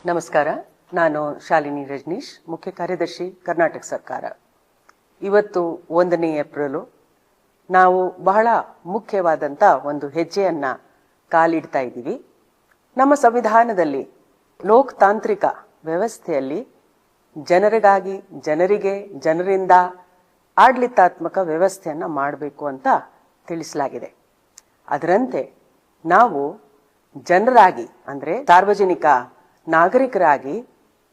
ನಮಸ್ಕಾರ. ನಾನು ಶಾಲಿನಿ ರಜನೀಶ್, ಮುಖ್ಯ ಕಾರ್ಯದರ್ಶಿ, ಕರ್ನಾಟಕ ಸರ್ಕಾರ. ಇವತ್ತು 1ನೇ ಏಪ್ರಿಲ್. ನಾವು ಬಹಳ ಮುಖ್ಯವಾದಂತ ಒಂದು ಹೆಜ್ಜೆಯನ್ನ ಕಾಲಿಡ್ತಾ ಇದ್ದೀವಿ. ನಮ್ಮ ಸಂವಿಧಾನದಲ್ಲಿ ಲೋಕತಾಂತ್ರಿಕ ವ್ಯವಸ್ಥೆಯಲ್ಲಿ ಜನರಿಗಾಗಿ, ಜನರಿಗೆ, ಜನರಿಂದ ಆಡಳಿತಾತ್ಮಕ ವ್ಯವಸ್ಥೆಯನ್ನ ಮಾಡಬೇಕು ಅಂತ ತಿಳಿಸಲಾಗಿದೆ. ಅದರಂತೆ ನಾವು ಜನರಾಗಿ, ಅಂದ್ರೆ ಸಾರ್ವಜನಿಕ ನಾಗರಿಕರಾಗಿ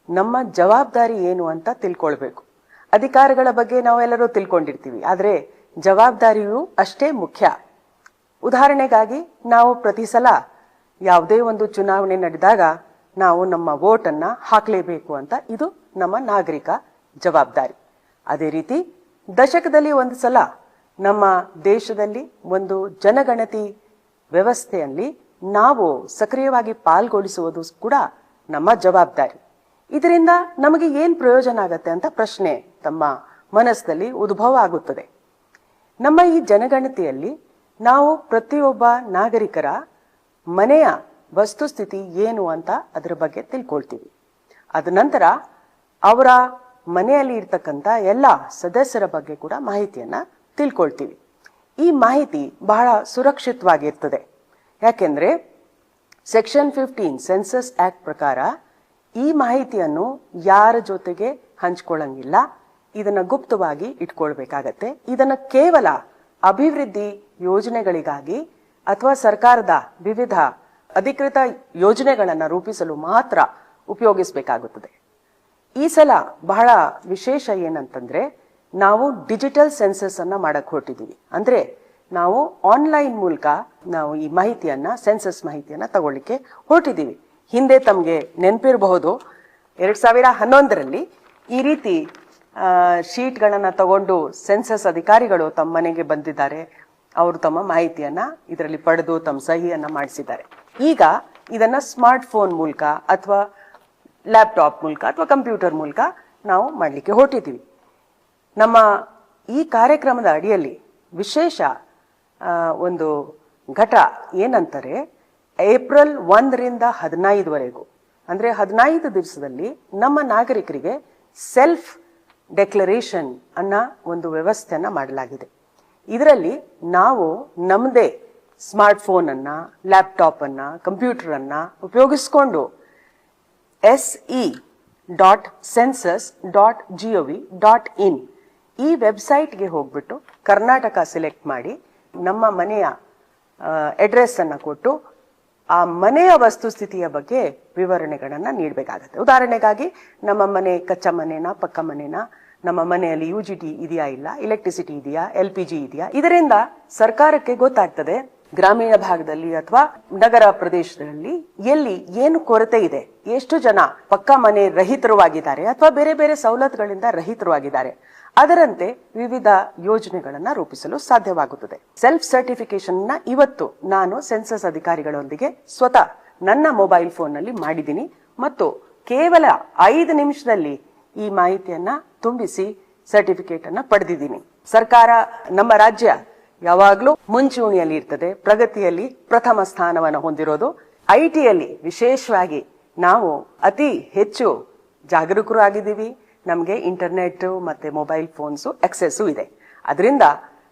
ನಮ್ಮ ಜವಾಬ್ದಾರಿ ಏನು ಅಂತ ತಿಳ್ಕೊಳ್ಬೇಕು. ಅಧಿಕಾರಗಳ ಬಗ್ಗೆ ನಾವೆಲ್ಲರೂ ತಿಳ್ಕೊಂಡಿರ್ತೀವಿ, ಆದ್ರೆ ಜವಾಬ್ದಾರಿಯು ಅಷ್ಟೇ ಮುಖ್ಯ. ಉದಾಹರಣೆಗಾಗಿ ನಾವು ಪ್ರತಿ ಸಲ ಯಾವುದೇ ಒಂದು ಚುನಾವಣೆ ನಡೆದಾಗ ನಾವು ನಮ್ಮ ವೋಟ್ ಅನ್ನ ಹಾಕಲೇಬೇಕು ಅಂತ, ಇದು ನಮ್ಮ ನಾಗರಿಕ ಜವಾಬ್ದಾರಿ. ಅದೇ ರೀತಿ ದಶಕದಲ್ಲಿ ಒಂದು ಸಲ ನಮ್ಮ ದೇಶದಲ್ಲಿ ಒಂದು ಜನಗಣತಿ ವ್ಯವಸ್ಥೆಯಲ್ಲಿ ನಾವು ಸಕ್ರಿಯವಾಗಿ ಪಾಲ್ಗೊಳಿಸುವುದು ಕೂಡ ನಮ್ಮ ಜವಾಬ್ದಾರಿ. ಇದರಿಂದ ನಮಗೆ ಏನ್ ಪ್ರಯೋಜನ ಆಗತ್ತೆ ಅಂತ ಪ್ರಶ್ನೆ ತಮ್ಮ ಮನಸ್ಸಲ್ಲಿ ಉದ್ಭವ ಆಗುತ್ತದೆ. ನಮ್ಮ ಈ ಜನಗಣತಿಯಲ್ಲಿ ನಾವು ಪ್ರತಿಯೊಬ್ಬ ನಾಗರಿಕರ ಮನೆಯ ವಸ್ತುಸ್ಥಿತಿ ಏನು ಅಂತ ಅದರ ಬಗ್ಗೆ ತಿಳ್ಕೊಳ್ತೀವಿ. ಅದ ನಂತರ ಅವರ ಮನೆಯಲ್ಲಿ ಇರ್ತಕ್ಕಂಥ ಎಲ್ಲ ಸದಸ್ಯರ ಬಗ್ಗೆ ಕೂಡ ಮಾಹಿತಿಯನ್ನ ತಿಳ್ಕೊಳ್ತೀವಿ. ಈ ಮಾಹಿತಿ ಬಹಳ ಸುರಕ್ಷಿತವಾಗಿರ್ತದೆ. ಯಾಕೆಂದ್ರೆ ಸೆಕ್ಷನ್ 15 ಸೆನ್ಸಸ್ ಆಕ್ಟ್ ಪ್ರಕಾರ ಈ ಮಾಹಿತಿಯನ್ನು ಯಾರ ಜೊತೆಗೆ ಹಂಚ್ಕೊಳ್ಳಂಗಿಲ್ಲ. ಇದನ್ನ ಗುಪ್ತವಾಗಿ ಇಟ್ಕೊಳ್ಬೇಕಾಗತ್ತೆ. ಇದನ್ನ ಕೇವಲ ಅಭಿವೃದ್ಧಿ ಯೋಜನೆಗಳಿಗಾಗಿ ಅಥವಾ ಸರ್ಕಾರದ ವಿವಿಧ ಅಧಿಕೃತ ಯೋಜನೆಗಳನ್ನ ರೂಪಿಸಲು ಮಾತ್ರ ಉಪಯೋಗಿಸಬೇಕಾಗುತ್ತದೆ. ಈ ಸಲ ಬಹಳ ವಿಶೇಷ ಏನಂತಂದ್ರೆ, ನಾವು ಡಿಜಿಟಲ್ ಸೆನ್ಸಸ್ ಅನ್ನ ಮಾಡಕ್ ಹೊರಟಿದೀವಿ. ಅಂದ್ರೆ ನಾವು ಆನ್ಲೈನ್ ಮೂಲಕ ನಾವು ಈ ಮಾಹಿತಿಯನ್ನ, ಸೆನ್ಸಸ್ ಮಾಹಿತಿಯನ್ನ ತಗೊಳ್ಳಿಕ್ಕೆ ಹೊರಟಿದೀವಿ. ಹಿಂದೆ ತಮ್ಗೆ ನೆನಪಿರಬಹುದು, 2011ರಲ್ಲಿ ಈ ರೀತಿ ಶೀಟ್ಗಳನ್ನ ತಗೊಂಡು ಸೆನ್ಸಸ್ ಅಧಿಕಾರಿಗಳು ತಮ್ಮ ಮನೆಗೆ ಬಂದಿದ್ದಾರೆ. ಅವರು ತಮ್ಮ ಮಾಹಿತಿಯನ್ನ ಇದರಲ್ಲಿ ಪಡೆದು ತಮ್ಮ ಸಹಿಯನ್ನ ಮಾಡಿಸಿದ್ದಾರೆ. ಈಗ ಇದನ್ನ ಸ್ಮಾರ್ಟ್ ಫೋನ್ ಮೂಲಕ ಅಥವಾ ಲ್ಯಾಪ್ಟಾಪ್ ಮೂಲಕ ಅಥವಾ ಕಂಪ್ಯೂಟರ್ ಮೂಲಕ ನಾವು ಮಾಡ್ಲಿಕ್ಕೆ ಹೊರಟಿದ್ದೀವಿ. ನಮ್ಮ ಈ ಕಾರ್ಯಕ್ರಮದ ಅಡಿಯಲ್ಲಿ ವಿಶೇಷ ಒಂದು ಘಟ ಏನಂತಾರೆ, ಏಪ್ರಿಲ್ 1ರಿಂದ 15ವರೆಗೂ, ಅಂದ್ರೆ 15 ದಿವಸದಲ್ಲಿ ನಮ್ಮ ನಾಗರಿಕರಿಗೆ ಸೆಲ್ಫ್ ಡೆಕ್ಲರೇಷನ್ ಅನ್ನ ಒಂದು ವ್ಯವಸ್ಥೆಯನ್ನ ಮಾಡಲಾಗಿದೆ. ಇದರಲ್ಲಿ ನಾವು ನಮ್ಮದೇ ಸ್ಮಾರ್ಟ್ ಫೋನ್ ಅನ್ನ, ಲ್ಯಾಪ್ಟಾಪ್ ಅನ್ನ, ಕಂಪ್ಯೂಟರ್ ಅನ್ನ ಉಪಯೋಗಿಸಿಕೊಂಡು se.census.gov.in ಈ ವೆಬ್ಸೈಟ್ಗೆ ಹೋಗ್ಬಿಟ್ಟು ಕರ್ನಾಟಕ ಸೆಲೆಕ್ಟ್ ಮಾಡಿ ನಮ್ಮ ಮನೆಯ ಅಡ್ರೆಸ್ ಅನ್ನ ಕೊಟ್ಟು ಆ ಮನೆಯ ವಸ್ತುಸ್ಥಿತಿಯ ಬಗ್ಗೆ ವಿವರಣೆಗಳನ್ನ ನೀಡಬೇಕಾಗತ್ತೆ. ಉದಾಹರಣೆಗಾಗಿ ನಮ್ಮ ಮನೆ ಕಚ್ಚಾ ಮನೆನಾ, ಪಕ್ಕ ಮನೆನಾ, ನಮ್ಮ ಮನೆಯಲ್ಲಿ UGT ಇದೆಯಾ, ಇಲ್ಲ ಎಲೆಕ್ಟ್ರಿಸಿಟಿ ಇದೆಯಾ, LPG ಇದೆಯಾ. ಇದರಿಂದ ಸರ್ಕಾರಕ್ಕೆ ಗೊತ್ತಾಗ್ತದೆ ಗ್ರಾಮೀಣ ಭಾಗದಲ್ಲಿ ಅಥವಾ ನಗರ ಪ್ರದೇಶದಲ್ಲಿ ಎಲ್ಲಿ ಏನು ಕೊರತೆ ಇದೆ, ಎಷ್ಟು ಜನ ಪಕ್ಕಾ ಮನೆ ರಹಿತರವಾಗಿದ್ದಾರೆ ಅಥವಾ ಬೇರೆ ಬೇರೆ ಸವಲತ್ತುಗಳಿಂದ ರಹಿತರವಾಗಿದ್ದಾರೆ. ಅದರಂತೆ ವಿವಿಧ ಯೋಜನೆಗಳನ್ನ ರೂಪಿಸಲು ಸಾಧ್ಯವಾಗುತ್ತದೆ. ಸೆಲ್ಫ್ ಸರ್ಟಿಫಿಕೇಶನ್ ನ ಇವತ್ತು ನಾನು ಸೆನ್ಸಸ್ ಅಧಿಕಾರಿಗಳೊಂದಿಗೆ ಸ್ವತಃ ನನ್ನ ಮೊಬೈಲ್ ಫೋನ್ ನಲ್ಲಿ ಮಾಡಿದ್ದೀನಿ ಮತ್ತು ಕೇವಲ 5 ನಿಮಿಷದಲ್ಲಿ ಈ ಮಾಹಿತಿಯನ್ನ ತುಂಬಿಸಿ ಸರ್ಟಿಫಿಕೇಟ್ ಅನ್ನ ಪಡೆದಿದ್ದೀನಿ. ಸರ್ಕಾರ, ನಮ್ಮ ರಾಜ್ಯ ಯಾವಾಗ್ಲೂ ಮುಂಚೂಣಿಯಲ್ಲಿ ಇರ್ತದೆ, ಪ್ರಗತಿಯಲ್ಲಿ ಪ್ರಥಮ ಸ್ಥಾನವನ್ನು ಹೊಂದಿರೋದು. IT-ಯಲ್ಲಿ ವಿಶೇಷವಾಗಿ ನಾವು ಅತಿ ಹೆಚ್ಚು ಜಾಗರೂಕರು ಆಗಿದ್ದೀವಿ. ನಮಗೆ ಇಂಟರ್ನೆಟ್ ಮತ್ತೆ ಮೊಬೈಲ್ ಫೋನ್ಸ್ ಆಕ್ಸೆಸ್ ಇದೆ. ಅದರಿಂದ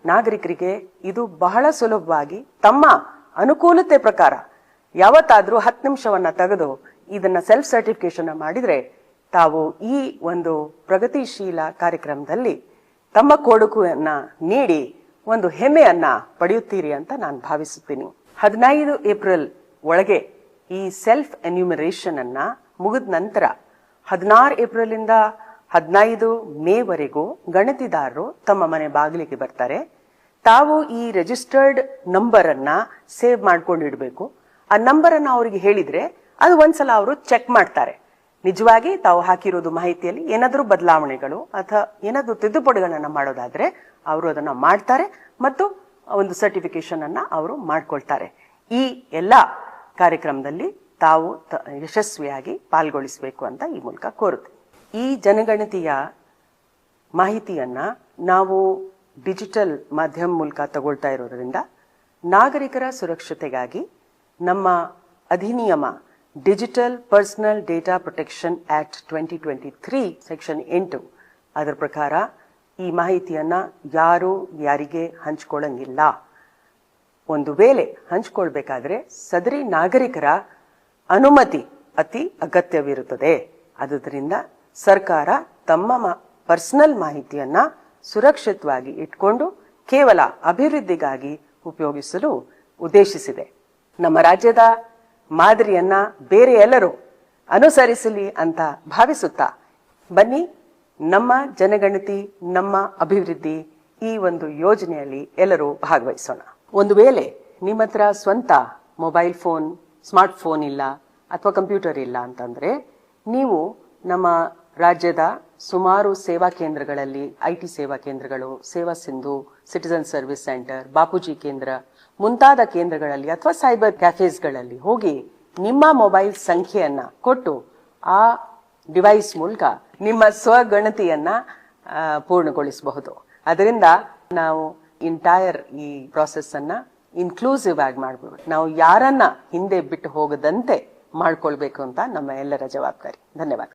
ನಾಗರಿಕರಿಗೆ ಇದು ಬಹಳ ಸುಲಭವಾಗಿ ತಮ್ಮ ಅನುಕೂಲತೆ ಪ್ರಕಾರ ಯಾವತ್ತಾದ್ರೂ 10 ನಿಮಿಷವನ್ನ ತೆಗೆದು ಇದನ್ನ ಸೆಲ್ಫ್ ಸರ್ಟಿಫಿಕೇಶನ್ ಮಾಡಿದ್ರೆ ತಾವು ಈ ಒಂದು ಪ್ರಗತಿಶೀಲ ಕಾರ್ಯಕ್ರಮದಲ್ಲಿ ತಮ್ಮ ಕೊಡುಗೆಯನ್ನ ನೀಡಿ ಒಂದು ಹೆಮ್ಮೆಯನ್ನ ಪಡೆಯುತ್ತೀರಿ ಅಂತ ನಾನು ಭಾವಿಸುತ್ತೀನಿ. 15 ಏಪ್ರಿಲ್ ಒಳಗೆ ಈ ಸೆಲ್ಫ್ ಎನ್ಯೂಮರೇಷನ್ ಅನ್ನ ಮುಗಿದ ನಂತರ 16 ಏಪ್ರಿಲ್ ಇಂದ 15 ಮೇವರೆಗೂ ಗಣತಿದಾರರು ತಮ್ಮ ಮನೆ ಬಾಗಿಲಿಗೆ ಬರ್ತಾರೆ. ತಾವು ಈ ರಿಜಿಸ್ಟರ್ಡ್ ನಂಬರ್ ಅನ್ನ ಸೇವ್ ಮಾಡ್ಕೊಂಡಿಡ್ಬೇಕು. ಆ ನಂಬರ್ ಅನ್ನ ಅವರಿಗೆ ಹೇಳಿದ್ರೆ ಅದು ಒಂದ್ಸಲ ಅವರು ಚೆಕ್ ಮಾಡ್ತಾರೆ. ನಿಜವಾಗಿ ತಾವು ಹಾಕಿರೋದು ಮಾಹಿತಿಯಲ್ಲಿ ಏನಾದ್ರೂ ಬದಲಾವಣೆಗಳು ಅಥವಾ ಏನಾದ್ರೂ ತಿದ್ದುಪಡಿಗಳನ್ನ ಮಾಡೋದಾದ್ರೆ ಅವರು ಅದನ್ನ ಮಾಡ್ತಾರೆ ಮತ್ತು ಒಂದು ಸರ್ಟಿಫಿಕೇಶನ್ ಅನ್ನ ಅವರು ಮಾಡ್ಕೊಳ್ತಾರೆ. ಈ ಎಲ್ಲಾ ಕಾರ್ಯಕ್ರಮದಲ್ಲಿ ತಾವು ಯಶಸ್ವಿಯಾಗಿ ಪಾಲ್ಗೊಳಿಸಬೇಕು ಅಂತ ಈ ಮೂಲಕ ಕೋರುತ್ತೆ. ಈ ಜನಗಣತಿಯ ಮಾಹಿತಿಯನ್ನ ನಾವು ಡಿಜಿಟಲ್ ಮಾಧ್ಯಮ ಮೂಲಕ ತಗೊಳ್ತಾ ಇರೋದ್ರಿಂದ ನಾಗರಿಕರ ಸುರಕ್ಷತೆಗಾಗಿ ನಮ್ಮ ಅಧಿನಿಯಮ digital personal data protection act 2023 section 8 ಅದರ ಪ್ರಕಾರ ಈ ಮಾಹಿತಿಯನ್ನ ಯಾರು ಯಾರಿಗೆ ಹಂಚಿಕೊಳ್ಳಂಗಿಲ್ಲ. ಒಂದು ವೇಳೆ ಹಂಚಿಕೊಳ್ಬೇಕಾದ್ರೆ ಸದರಿ ನಾಗರಿಕರ ಅನುಮತಿ ಅತಿ ಅಗತ್ಯವಿರುತ್ತದೆ. ಆದುದರಿಂದ ಸರ್ಕಾರ ತಮ್ಮ ಪರ್ಸನಲ್ ಮಾಹಿತಿಯನ್ನ ಸುರಕ್ಷಿತವಾಗಿ ಇಟ್ಕೊಂಡು ಕೇವಲ ಅಭಿವೃದ್ಧಿಗಾಗಿ ಉಪಯೋಗಿಸಲು ಉದ್ದೇಶಿಸಿದೆ. ನಮ್ಮ ರಾಜ್ಯದ ಮಾದರಿಯನ್ನ ಬೇರೆ ಎಲ್ಲರೂ ಅನುಸರಿಸಲಿ ಅಂತ ಭಾವಿಸುತ್ತಾ ಬನ್ನಿ, ನಮ್ಮ ಜನಗಣತಿ ನಮ್ಮ ಅಭಿವೃದ್ಧಿ ಈ ಒಂದು ಯೋಜನೆಯಲ್ಲಿ ಎಲ್ಲರೂ ಭಾಗವಹಿಸೋಣ. ಒಂದು ವೇಳೆ ನಿಮ್ಮ ಹತ್ರ ಸ್ವಂತ ಮೊಬೈಲ್ ಫೋನ್, ಸ್ಮಾರ್ಟ್ ಫೋನ್ ಇಲ್ಲ ಅಥವಾ ಕಂಪ್ಯೂಟರ್ ಇಲ್ಲ ಅಂತಂದ್ರೆ ನೀವು ನಮ್ಮ ರಾಜ್ಯದ ಸುಮಾರು ಸೇವಾ ಕೇಂದ್ರಗಳಲ್ಲಿ, IT ಸೇವಾ ಕೇಂದ್ರಗಳು, ಸೇವಾ Sindhu, citizen service centre, Bapuji ಕೇಂದ್ರ ಮುಂತಾದ ಕೇಂದ್ರಗಳಲ್ಲಿ ಅಥವಾ ಸೈಬರ್ ಕ್ಯಾಫೇಸ್ಗಳಲ್ಲಿ ಹೋಗಿ ನಿಮ್ಮ ಮೊಬೈಲ್ ಸಂಖ್ಯೆಯನ್ನ ಕೊಟ್ಟು ಆ ಡಿವೈಸ್ ಮೂಲಕ ನಿಮ್ಮ ಸ್ವಗಣತಿಯನ್ನ ಪೂರ್ಣಗೊಳಿಸಬಹುದು. ಅದರಿಂದ ನಾವು ಎಂಟೈರ್ ಈ ಪ್ರಾಸೆಸ್ ಅನ್ನ ಇನ್ಕ್ಲೂಸಿವ್ ಆಗಿ ಮಾಡಬಹುದು. ನಾವು ಯಾರನ್ನ ಹಿಂದೆ ಬಿಟ್ಟು ಹೋಗದಂತೆ ಮಾಡ್ಕೊಳ್ಬೇಕು ಅಂತ ನಮ್ಮ ಎಲ್ಲರ ಜವಾಬ್ದಾರಿ. ಧನ್ಯವಾದ.